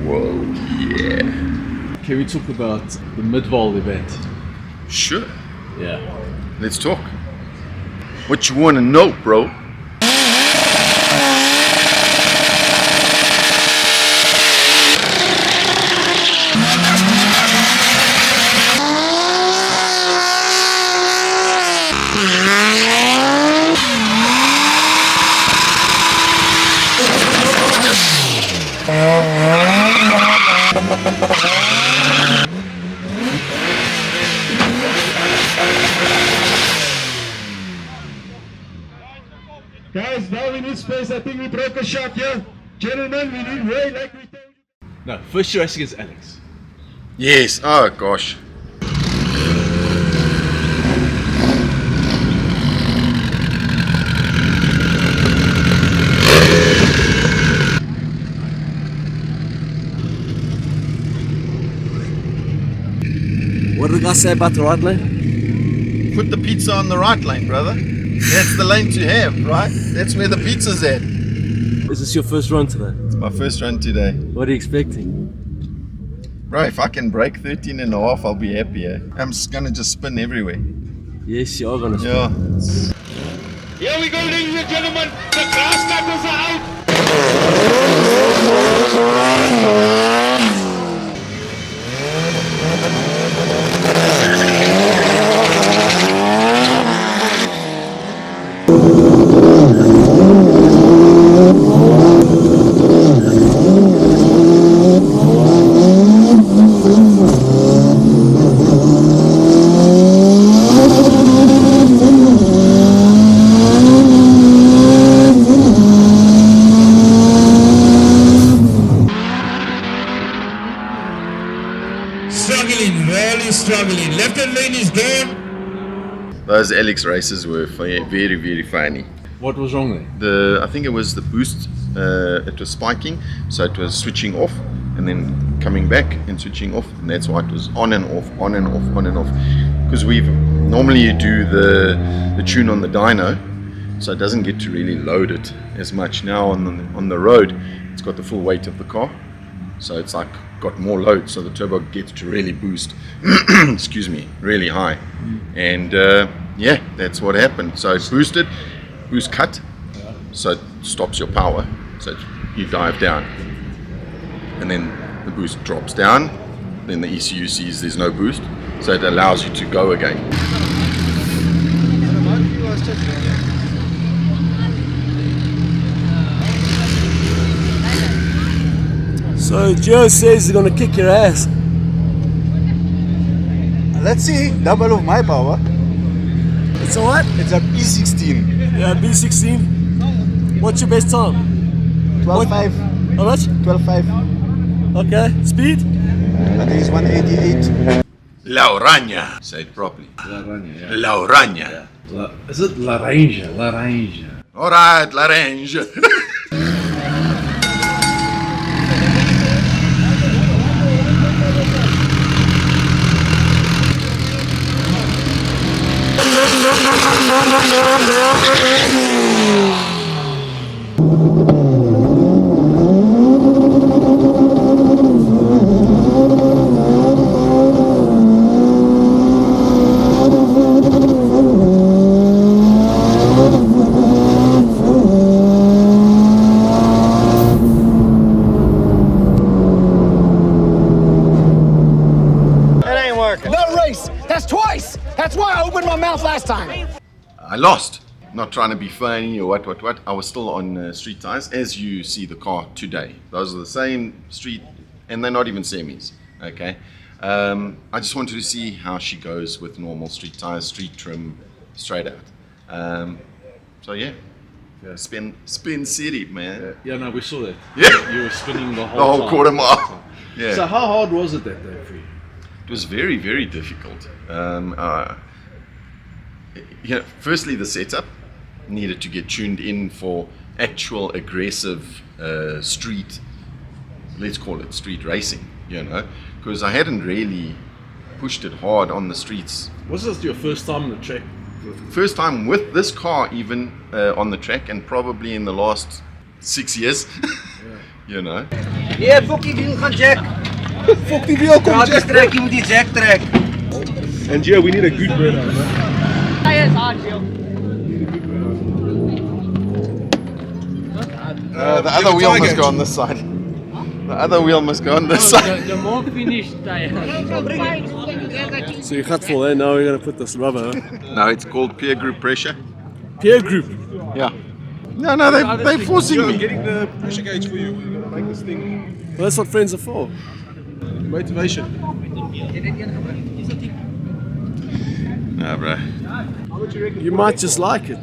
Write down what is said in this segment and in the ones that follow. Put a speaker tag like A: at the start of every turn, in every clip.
A: Whoa, yeah.
B: Can we talk about the mid-vol event?
A: Sure.
B: Yeah.
A: Let's talk. What you want to know, bro?
C: Guys, now we need space. I think we broke a shot here. Gentlemen, we need way like we told you.
B: No, first you're racing against Alex.
A: Yes. Oh gosh.
D: What did the guy say about the right lane?
A: Put the pizza on the right lane, brother. That's the lane to have, right? That's where the pizza's at.
D: Is this your first run today?
A: It's my first run today.
D: What are you expecting?
A: Bro, if I can break 13 and a half, I'll be happy. I'm just gonna just spin everywhere.
D: Yes, you are going to spin.
A: Yeah.
C: Here we go, ladies and gentlemen. The grass cutters are out. Struggling, really struggling. Left hand lane is gone.
A: Those Alex races were very, very funny.
B: What was wrong there?
A: I think it was the boost. It was spiking, so it was switching off and then coming back and switching off, and that's why it was on and off, on and off, on and off. Because normally you do the tune on the dyno, so it doesn't get to really load it as much. Now on the road, it's got the full weight of the car, so it's like got more load, so the turbo gets to really boost. Excuse me, really high, and yeah, that's what happened. So it's boosted, boost cut, so it stops your power, so you dive down, and then the boost drops down. Then the ECU sees there's no boost, so it allows you to go again.
D: So Joe says he's going to kick your ass.
E: Let's see, double of my power.
D: It's a what?
E: It's a P16.
D: Yeah, B16. What's your best time?
E: 12.5.
D: How much?
E: 12.5.
D: Okay. Speed?
E: I think it's 188.
A: La Oranje. Say it properly.
B: La Oranje, yeah.
A: La Oranje.
B: Is it La Ranger? La Ranger.
A: Alright, La Range.
E: Last time.
A: I lost. Not trying to be funny or what. I was still on street tires, as you see the car today. Those are the same street, and they're not even semis. Okay. I just wanted to see how she goes with normal street tires, street trim, straight out. So yeah. Spin city, man.
B: Yeah, no, we saw that.
A: Yeah.
B: You were spinning the whole time.
A: quarter mile. Yeah.
B: So how hard was it that day for you?
A: It was very, very difficult. firstly, the setup needed to get tuned in for actual aggressive street, let's call it street racing, because I hadn't really pushed it hard on the streets.
B: Was this your first time on the track?
A: First time with this car even on the track, and probably in the last 6 years.
F: Nee, fok die wiel gaan Jack.
E: Fuck die wiel, kom
F: Laat die
E: Jack.
F: trek, jy moet die Jack trek.
E: And Joe, we need a good burner.
A: The other wheel must go on this side. The other wheel must go on this side.
G: The more finished tire.
D: So you got full, eh? Now we're gonna put this rubber. Huh?
A: No, it's called peer group pressure.
D: Peer group.
A: Yeah. No, they're forcing me.
E: Getting the pressure gauge for you. We're gonna make this thing
D: Well, that's what friends are for.
E: motivation.
A: No, bro.
D: You might just like it.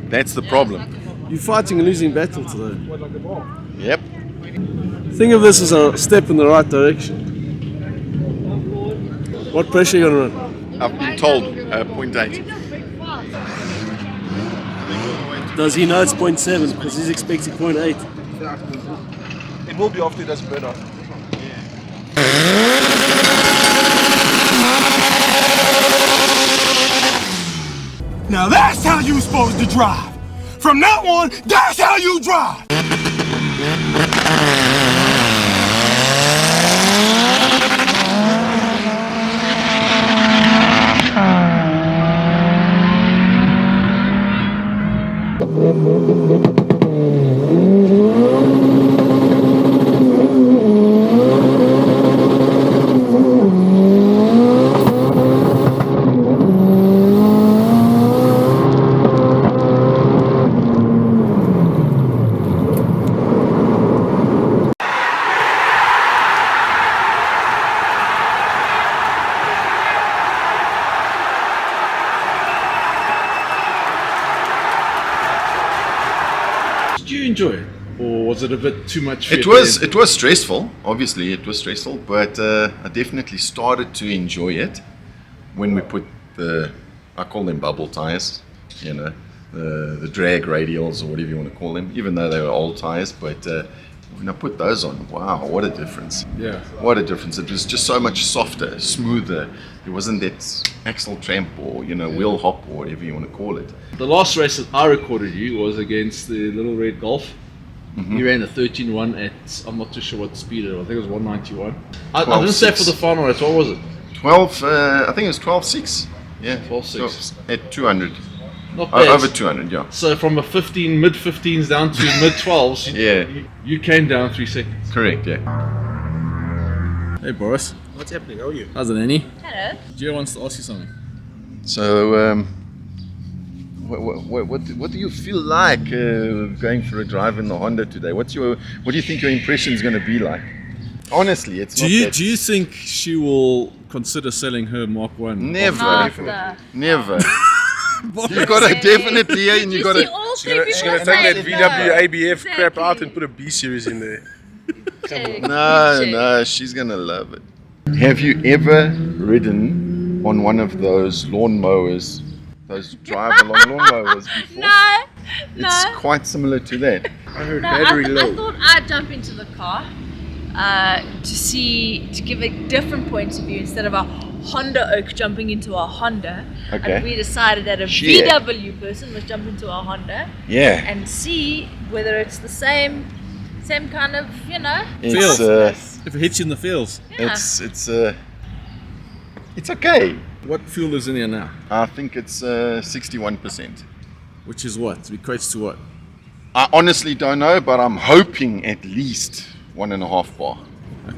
A: That's the problem.
D: You're fighting a losing battle today.
A: Yep.
D: Think of this as a step in the right direction. What pressure are you gonna run?
A: I've been told 0.8.
D: Does he know it's 0.7? Because he's expecting 0.8.
E: It will be after it doesn't burn off.
C: Now that's how you supposed to drive. From now on, that's how you drive.
B: Did you enjoy it? Or was it a bit too much for
A: It
B: you?
A: was stressful. Obviously, it was stressful, but I definitely started to enjoy it when we put I call them bubble tires, the drag radials or whatever you want to call them, even though they were old tires. But when I put those on, wow, what a difference!
B: Yeah.
A: What a difference! It was just so much softer, smoother. There wasn't that axle tramp or wheel hop or whatever you want to call it.
B: The last race that I recorded you was against the Little Red Golf. You ran a 13.1 at, I'm not too sure what speed it was, I think it was 191. I didn't say for the final race, what was it?
A: 12. I think it was 12.6. Yeah,
B: 12.6.
A: at 200.
B: Not bad.
A: Over 200, yeah.
B: So from a mid 15s down to mid 12s,
A: Yeah,
B: you came down 3 seconds.
A: correct. Yeah.
D: Hey Boris,
E: What's happening? How are you?
D: how's it, Annie?
H: Hello.
D: Gio wants to ask you something.
A: So, what do you feel like going for a drive in the Honda today? What do you think your impression is going to be like? Honestly, it's
D: Do
A: not
D: you
A: that-
D: do you think she will consider selling her Mark 1?
A: Never,
H: After.
A: never. You gotta definitely, and you gotta.
E: She's gonna take that VW ABF crap out and put a B series in there.
A: No, she's gonna love it. Have you ever ridden on one of those lawnmowers, those drive-along lawnmowers before?
H: No,
A: It's
H: no.
A: quite similar to that.
E: I heard
H: No,
E: battery
H: I
E: low.
H: thought I'd jump into the car to give a different point of view instead of a Honda Oak jumping into a Honda.
A: Okay.
H: And we decided that a
A: Shit.
H: VW person must jump into a Honda
A: Yeah.
H: and see whether it's the same kind of,
A: It's
D: If it hits you in the feels.
H: yeah.
A: it's okay.
D: What fuel is in here now?
A: I think it's 61%.
D: Which is what? It equates to what?
A: I honestly don't know, but I'm hoping at least 1.5 bar.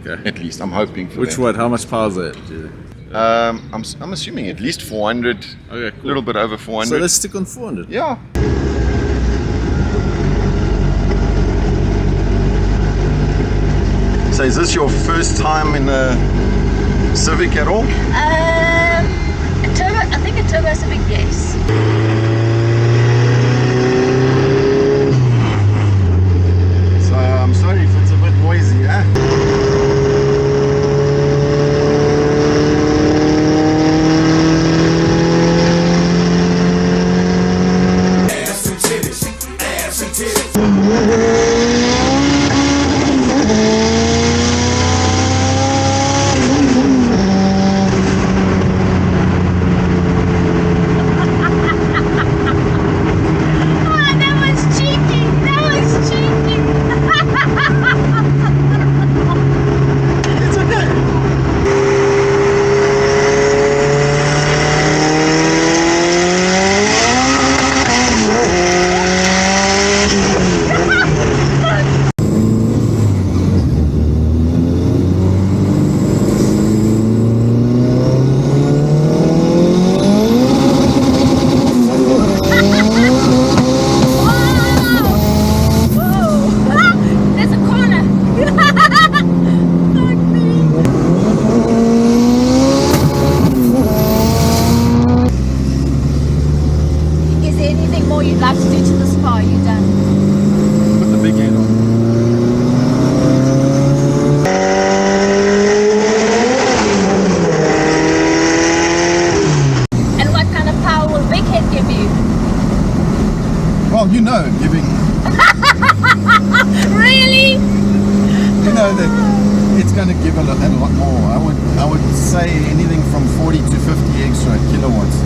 D: Okay.
A: At least I'm hoping for
D: Which
A: that.
D: what? How much power is that?
A: I'm assuming at least 400.
D: Okay,
A: A
D: cool.
A: little bit over 400.
D: So let's stick on 400.
A: Yeah. So is this your first time in a Civic at all?
H: I think a Turbo Civic, yes.
A: So I'm sorry if it's a bit noisy, huh?
H: more you'd like to do to this car, you're done.
A: Put the big head on.
H: And what kind of power will big head give you?
A: Well, you know, giving.
H: Really?
A: You know that it's going to give a lot more. I would say anything from 40 to 50 extra kilowatts.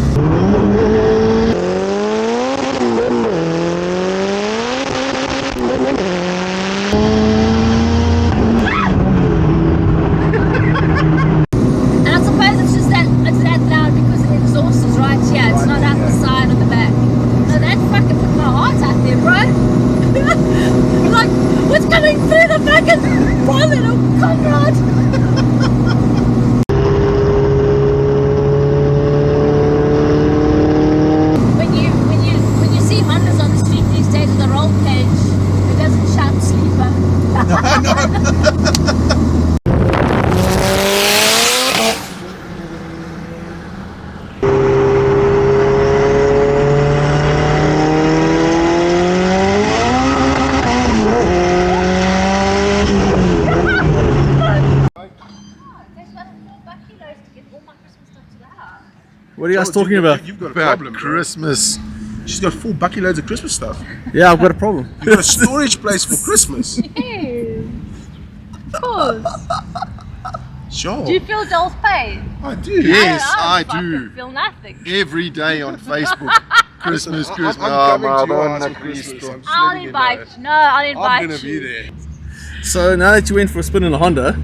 H: And I suppose it's just that it's that loud because the exhaust is right here. It's not out the side or the back. No, that fucking put my heart out there, bro. Like, what's coming through the fucking bonnet? Oh, comrade. When you see Hondas on the street these days with a roll cage, it doesn't shout sleeper.
D: What are you guys talking about?
E: You've got a
A: About
E: problem, bro.
A: Christmas.
E: She's got 4 bucket loads of Christmas stuff.
D: Yeah, I've got a problem.
E: You've got a storage place for Christmas.
H: Of course.
E: Sure.
H: Do you feel Joel's pain?
E: I do.
A: Yes,
H: I
A: I
H: don't
A: do.
H: fucking feel nothing.
A: Every day on Facebook. Christmas, Christmas.
E: I'm coming to your
A: Madonna
E: house for Christmas.
A: Cristo.
E: I'm
H: I'll
E: letting you
H: invite
E: know.
H: you. No, I'll invite
E: I'm gonna
H: you.
E: be there.
D: So now that you went for a spin in a Honda,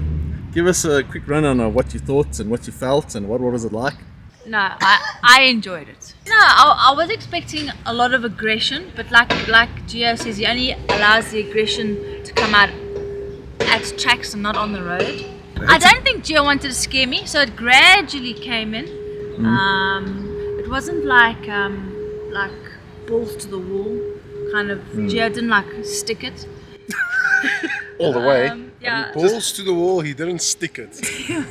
D: give us a quick rundown of what you thought and what you felt and what was it like?
H: No, I enjoyed it. No, I was expecting a lot of aggression, but like Gio says, he only allows the aggression to come out at tracks and not on the road. I don't think Gio wanted to scare me, so it gradually came in. It wasn't like balls to the wall, kind of. Gio didn't like stick it.
A: All the way.
H: Yeah.
E: Balls to the wall, he didn't stick it.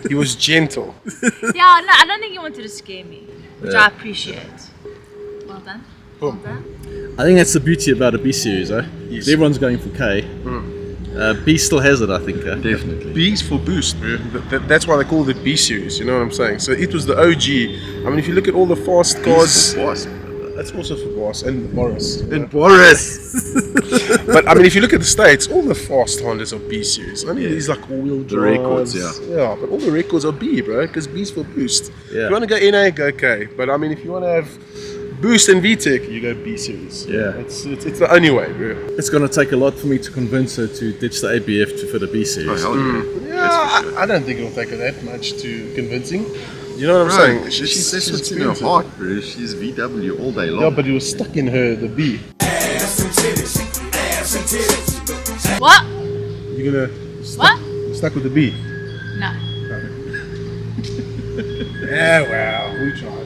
E: He was gentle.
H: Yeah, no, I don't think he wanted to scare me, which I appreciate. Well done. Well done.
D: I think that's the beauty about a B series, eh?
E: Yes.
D: Everyone's going for K. B still has it, I think.
A: Definitely.
E: B's for boost. That's why they call it B series, you know what I'm saying? So it was the OG. I mean, if you look at all the fast cars,
A: Was.
E: that's also for Boss and Morris.
A: And Boris.
E: But I mean, if you look at the States, all the fast Hondas are B series. I mean, these like all-wheel
A: The records,
E: drives. Yeah, but all the records are B, bro, because B's for boost.
D: Yeah.
E: If you want to go NA, go K. But I mean, if you want to have boost and VTEC, you go B series.
D: Yeah.
E: It's the only way, bro.
D: It's going to take a lot for me to convince her to ditch the ABF to fit a B series.
A: Oh, hell yeah.
E: Yeah, I don't think it'll take her that much to convincing. You know what I'm saying?
A: Right. That's what's in her heart, bro. She's VW all day long.
E: Yeah, but it was stuck in her, the B.
H: What?
E: You're gonna
H: What?
E: stuck with the B.
H: No.
E: Yeah, well, we tried.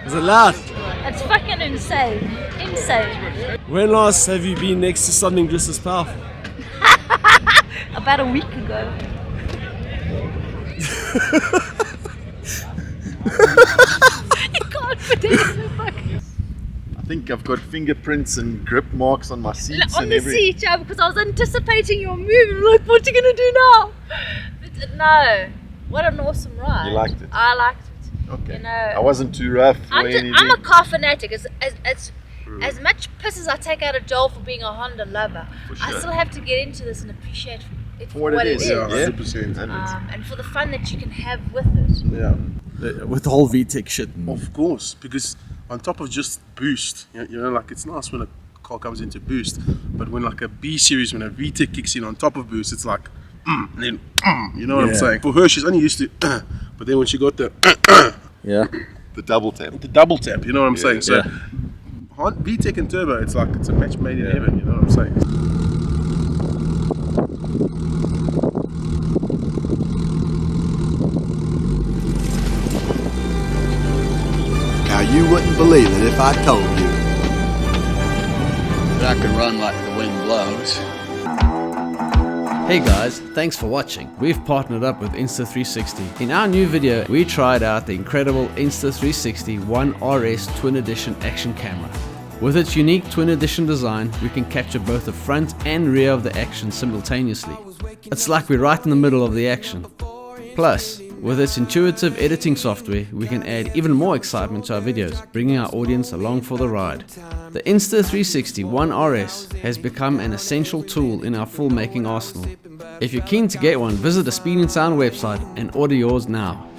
D: Is it loud?
H: It's fucking insane. Insane.
D: When last have you been next to something just as powerful?
H: About a week ago. You can't put it in the fucking...
A: I think I've got fingerprints and grip marks on my seats
H: On
A: and
H: the seat, yeah, because I was anticipating your move. I'm like, what are you going to do now? But, no. What an awesome ride.
A: You liked it?
H: I liked it.
A: Okay.
H: You know,
A: I wasn't too rough or anything.
H: I'm a car fanatic. As much piss as I take out of Joel for being a Honda lover, I
A: sure.
H: still have to get into this and appreciate it for
A: what
H: what
A: it
H: it
A: is,
H: is.
E: Yeah,
A: Yeah.
E: 100%.
H: And for the fun that you can have with it.
E: Yeah.
D: With the whole VTEC shit.
E: Of course, because on top of just boost, you know, like it's nice when a car comes into boost, but when like a B series, when a VTEC kicks in on top of boost, it's like, and then, you know what I'm
D: Yeah.
E: saying? For her, she's only used to, but then when she got the
D: Yeah.
A: The double tap.
E: double tap, you know what I'm saying? So,
D: Yeah.
E: VTEC and turbo, it's like it's a match made in heaven, you know what I'm saying?
G: wouldn't believe it if I told you.
F: But I could run like the wind blows.
D: Hey guys, thanks for watching. We've partnered up with Insta360. In our new video, we tried out the incredible Insta360 One RS Twin Edition action camera. With its unique twin edition design, we can capture both the front and rear of the action simultaneously. It's like we're right in the middle of the action. Plus, with its intuitive editing software, we can add even more excitement to our videos, bringing our audience along for the ride. The Insta360 One RS has become an essential tool in our filmmaking arsenal. If you're keen to get one, visit the Speed and Sound website and order yours now.